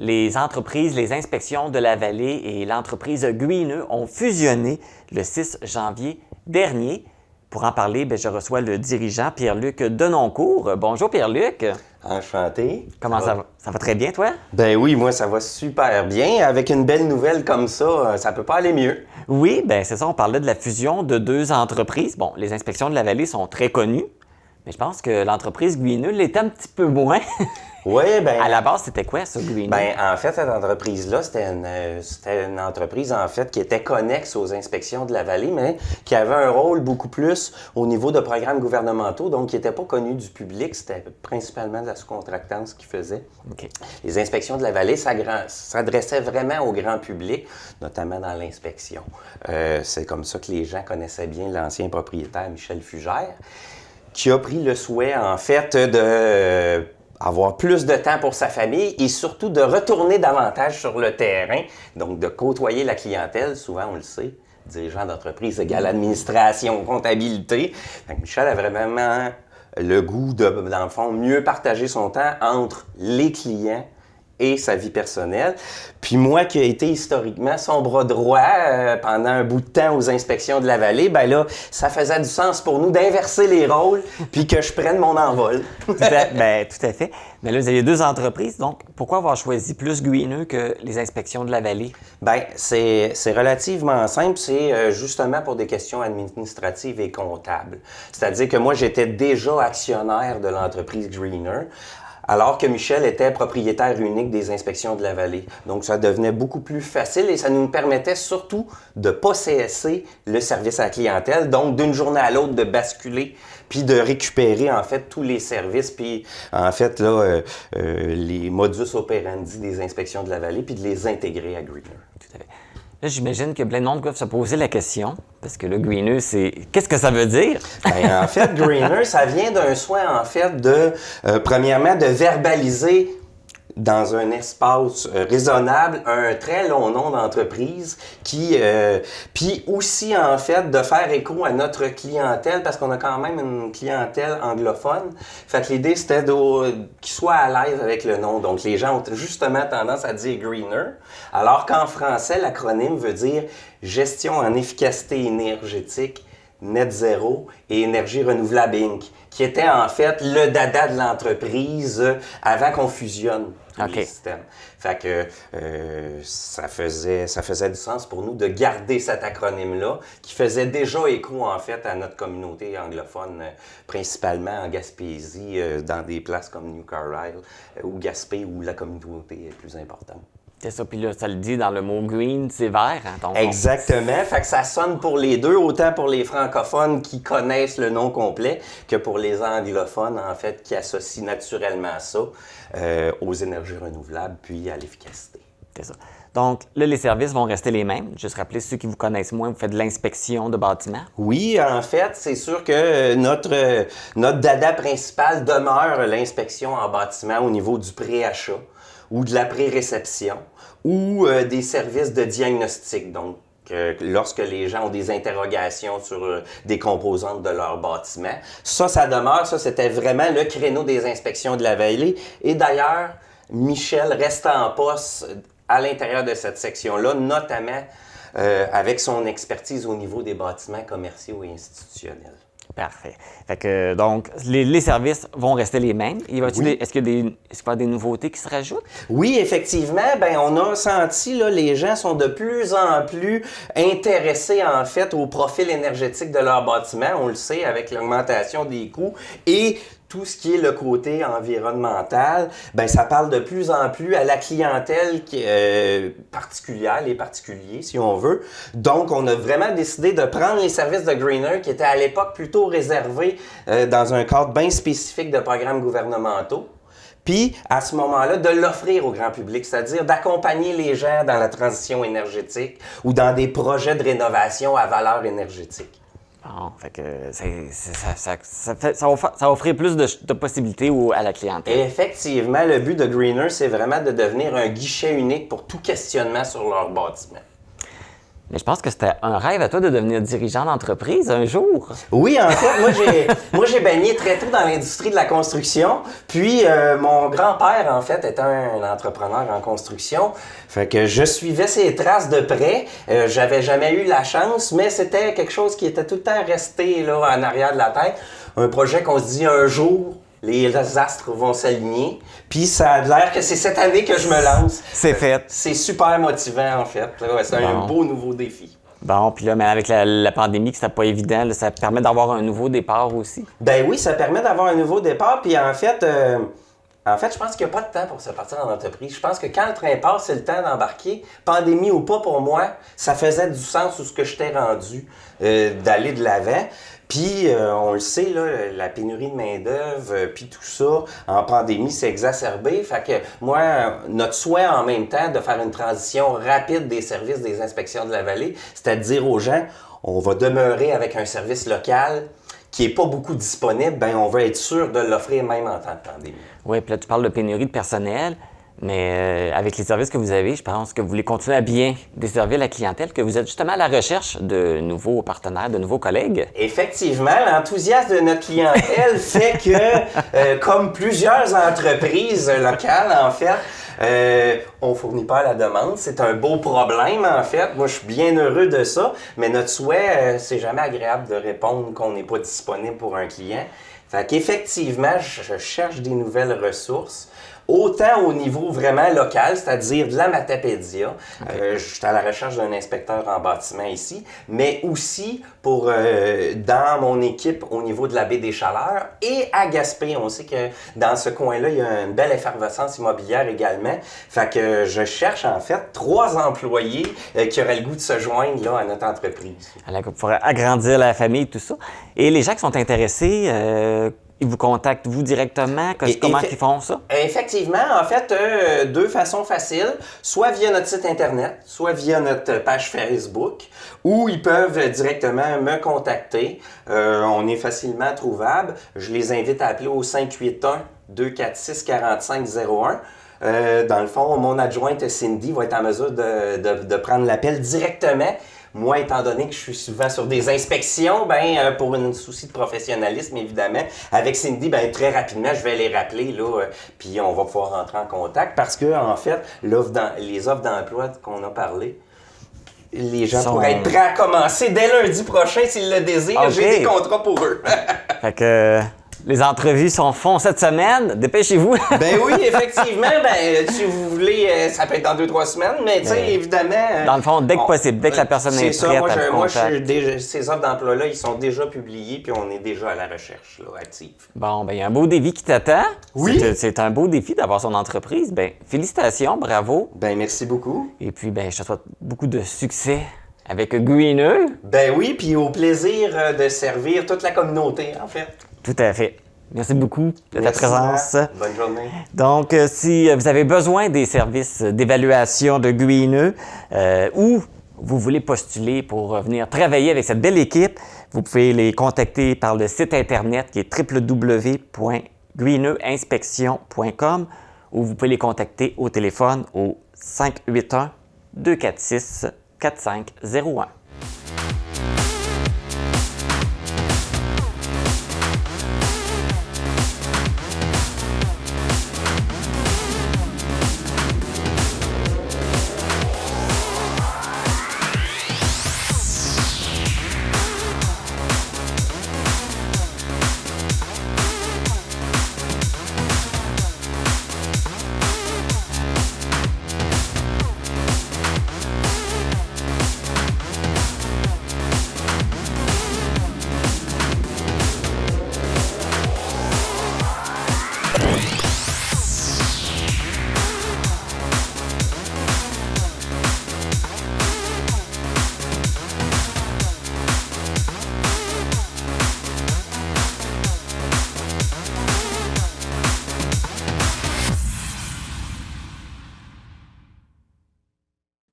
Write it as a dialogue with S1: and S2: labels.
S1: Les entreprises, les inspections de la vallée et l'entreprise Greeneux ont fusionné le 6 janvier dernier. Pour en parler, je reçois le dirigeant Pierre-Luc Denoncourt. Bonjour Pierre-Luc.
S2: Enchanté.
S1: Comment ça va? Ça va très bien, toi?
S2: Ben oui, moi ça va super bien. Avec une belle nouvelle comme ça peut pas aller mieux.
S1: Oui, c'est ça, on parlait de la fusion de deux entreprises. Bon, les inspections de la vallée sont très connues, mais je pense que l'entreprise Greeneux l'était un petit peu moins.
S2: Oui,
S1: À la base, c'était quoi ça, Greeneux?
S2: En fait, cette entreprise-là, c'était une entreprise en fait qui était connexe aux inspections de la vallée, mais qui avait un rôle beaucoup plus au niveau de programmes gouvernementaux, donc qui n'était pas connu du public. C'était principalement de la sous-contractance qu'ils faisaient.
S1: OK.
S2: Les inspections de la vallée s'adressaient vraiment au grand public, notamment dans l'inspection. C'est comme ça que les gens connaissaient bien l'ancien propriétaire Michel Fugère, qui a pris le souhait, en fait, de avoir plus de temps pour sa famille et surtout de retourner davantage sur le terrain, donc de côtoyer la clientèle. Souvent, on le sait, dirigeant d'entreprise égale administration, comptabilité. Donc, Michel a vraiment le goût de, dans le fond, mieux partager son temps entre les clients et sa vie personnelle. Puis moi, qui ai été historiquement son bras droit pendant un bout de temps aux inspections de la vallée, là, ça faisait du sens pour nous d'inverser les rôles puis que je prenne mon envol.
S1: Tout à fait. Mais là, vous avez deux entreprises, donc pourquoi avoir choisi plus Greeneux que les inspections de la vallée?
S2: C'est relativement simple. C'est justement pour des questions administratives et comptables. C'est-à-dire que moi, j'étais déjà actionnaire de l'entreprise Greeneux, alors que Michel était propriétaire unique des inspections de la vallée. Donc, ça devenait beaucoup plus facile et ça nous permettait surtout de ne pas cesser le service à la clientèle, donc d'une journée à l'autre de basculer puis de récupérer en fait tous les services, puis en fait là, les modus operandi des inspections de la vallée, puis de les intégrer à Greeneux.
S1: Tout à fait. Là, j'imagine que plein de monde doivent se poser la question, parce que le Greeneux, c'est... Qu'est-ce que ça veut dire?
S2: En fait, Greeneux, ça vient d'un souhait, en fait, de, premièrement, de verbaliser dans un espace raisonnable un très long nom d'entreprise puis aussi, en fait, de faire écho à notre clientèle, parce qu'on a quand même une clientèle anglophone. Fait que l'idée, c'était qu'ils soient à l'aise avec le nom. Donc, les gens ont justement tendance à dire Greeneux, alors qu'en français, l'acronyme veut dire Gestion en efficacité énergétique, Net Zéro et Énergie renouvelable Inc., qui était en fait le dada de l'entreprise avant qu'on fusionne les systèmes. Fait que ça faisait du sens pour nous de garder cet acronyme-là, qui faisait déjà écho en fait à notre communauté anglophone, principalement en Gaspésie, dans des places comme New Carlisle ou Gaspé, où la communauté est plus importante.
S1: C'est ça, puis là, ça le dit dans le mot green, c'est vert. Hein,
S2: Exactement, fait que ça sonne pour les deux, autant pour les francophones qui connaissent le nom complet que pour les anglophones, en fait, qui associent naturellement ça aux énergies renouvelables puis à l'efficacité.
S1: C'est ça. Donc, là, les services vont rester les mêmes. Juste rappeler, ceux qui vous connaissent moins, vous faites de l'inspection de bâtiments.
S2: Oui, en fait, c'est sûr que notre dada principal demeure l'inspection en bâtiment au niveau du pré-achat ou de la pré-réception, ou des services de diagnostic. Donc, lorsque les gens ont des interrogations sur des composantes de leur bâtiment. Ça demeure. Ça, c'était vraiment le créneau des inspections de la vallée. Et d'ailleurs, Michel reste en poste à l'intérieur de cette section-là, notamment avec son expertise au niveau des bâtiments commerciaux et institutionnels.
S1: Parfait. Fait que, donc, les services vont rester les mêmes. Est-ce qu'il y a des nouveautés qui se rajoutent?
S2: Oui, effectivement. On a senti, là, les gens sont de plus en plus intéressés, en fait, au profil énergétique de leur bâtiment. On le sait, avec l'augmentation des coûts et tout ce qui est le côté environnemental, ça parle de plus en plus à la clientèle particulière, les particuliers, si on veut. Donc, on a vraiment décidé de prendre les services de Greeneux, qui étaient à l'époque plutôt réservés dans un cadre bien spécifique de programmes gouvernementaux. Puis, à ce moment-là, de l'offrir au grand public, c'est-à-dire d'accompagner les gens dans la transition énergétique ou dans des projets de rénovation à valeur énergétique.
S1: Bon, fait que ça va offrir plus de possibilités à la clientèle.
S2: Et effectivement, le but de Greeneux, c'est vraiment de devenir un guichet unique pour tout questionnement sur leur bâtiment.
S1: Mais je pense que c'était un rêve à toi de devenir dirigeant d'entreprise un jour.
S2: Oui, en fait, moi j'ai baigné très tôt dans l'industrie de la construction. Puis mon grand-père, en fait, était un entrepreneur en construction. Fait que je suivais ses traces de près. J'avais jamais eu la chance, mais c'était quelque chose qui était tout le temps resté là en arrière de la tête. Un projet qu'on se dit un jour, les astres vont s'aligner. Puis ça a l'air que c'est cette année que je me lance.
S1: C'est fait.
S2: C'est super motivant, en fait. Ouais, c'est un beau nouveau défi.
S1: Bon, puis là, mais avec la pandémie, que c'était pas évident, là, ça permet d'avoir un nouveau départ aussi.
S2: Ben oui, ça permet d'avoir un nouveau départ. Puis en fait, je pense qu'il n'y a pas de temps pour se partir en entreprise. Je pense que quand le train passe, c'est le temps d'embarquer. Pandémie ou pas, pour moi, ça faisait du sens où ce que j'étais rendu, d'aller de l'avant. Puis, on le sait, là, la pénurie de main-d'œuvre, puis tout ça, en pandémie, s'est exacerbé. Fait que moi, notre souhait en même temps de faire une transition rapide des services des inspections de la vallée, c'était de dire aux gens, on va demeurer avec un service local qui n'est pas beaucoup disponible, ben on va être sûr de l'offrir même en temps de pandémie.
S1: Oui, puis là, tu parles de pénurie de personnel, mais avec les services que vous avez, je pense que vous voulez continuer à bien desservir la clientèle, que vous êtes justement à la recherche de nouveaux partenaires, de nouveaux collègues.
S2: Effectivement, l'enthousiasme de notre clientèle fait que, comme plusieurs entreprises locales, en fait, on fournit pas à la demande. C'est un beau problème, en fait. Moi, je suis bien heureux de ça, mais notre souhait, c'est jamais agréable de répondre qu'on n'est pas disponible pour un client. Fait qu'effectivement, je cherche des nouvelles ressources. Autant au niveau vraiment local, c'est-à-dire de la Matapédia. Je suis à la recherche d'un inspecteur en bâtiment ici, mais aussi pour dans mon équipe au niveau de la baie des Chaleurs et à Gaspé. On sait que dans ce coin-là, il y a une belle effervescence immobilière également. Fait que je cherche en fait 3 employés qui auraient le goût de se joindre là, à notre entreprise.
S1: Alors, pour agrandir la famille, tout ça. Et les gens qui sont intéressés, ils vous contactent, vous, directement? Comment ils font ça?
S2: Effectivement, en fait, 2 façons faciles. Soit via notre site Internet, soit via notre page Facebook, ou ils peuvent directement me contacter. On est facilement trouvable. Je les invite à appeler au 581-246-4501. Dans le fond, mon adjointe Cindy va être en mesure de prendre l'appel directement. Moi, étant donné que je suis souvent sur des inspections, pour un souci de professionnalisme, évidemment, avec Cindy, très rapidement, je vais les rappeler, là, puis on va pouvoir rentrer en contact parce que, en fait, les offres d'emploi qu'on a parlé, les gens pourraient être prêts à commencer dès lundi prochain s'ils le désirent. Okay. J'ai des contrats pour eux.
S1: Fait que les entrevues sont font cette semaine. Dépêchez-vous.
S2: Ben oui, effectivement. Si vous voulez, ça peut être dans 2-3 semaines, mais tu sais, évidemment...
S1: Dans le fond, dès que possible, dès que la personne est prête à vous contacter.
S2: Ces offres d'emploi-là, ils sont déjà publiés, puis on est déjà à la recherche, là, active.
S1: Bon, il y a un beau défi qui t'attend.
S2: Oui.
S1: C'est un beau défi d'avoir son entreprise. Félicitations, bravo.
S2: Merci beaucoup.
S1: Et puis, je te souhaite beaucoup de succès avec Greeneux.
S2: Ben oui, puis au plaisir de servir toute la communauté, en fait.
S1: Tout à fait. Merci beaucoup de ta présence.
S2: Bonne journée.
S1: Donc, si vous avez besoin des services d'évaluation de Greeneux ou vous voulez postuler pour venir travailler avec cette belle équipe, vous pouvez les contacter par le site Internet qui est www.greeneuxinspection.com ou vous pouvez les contacter au téléphone au 581-246-4501.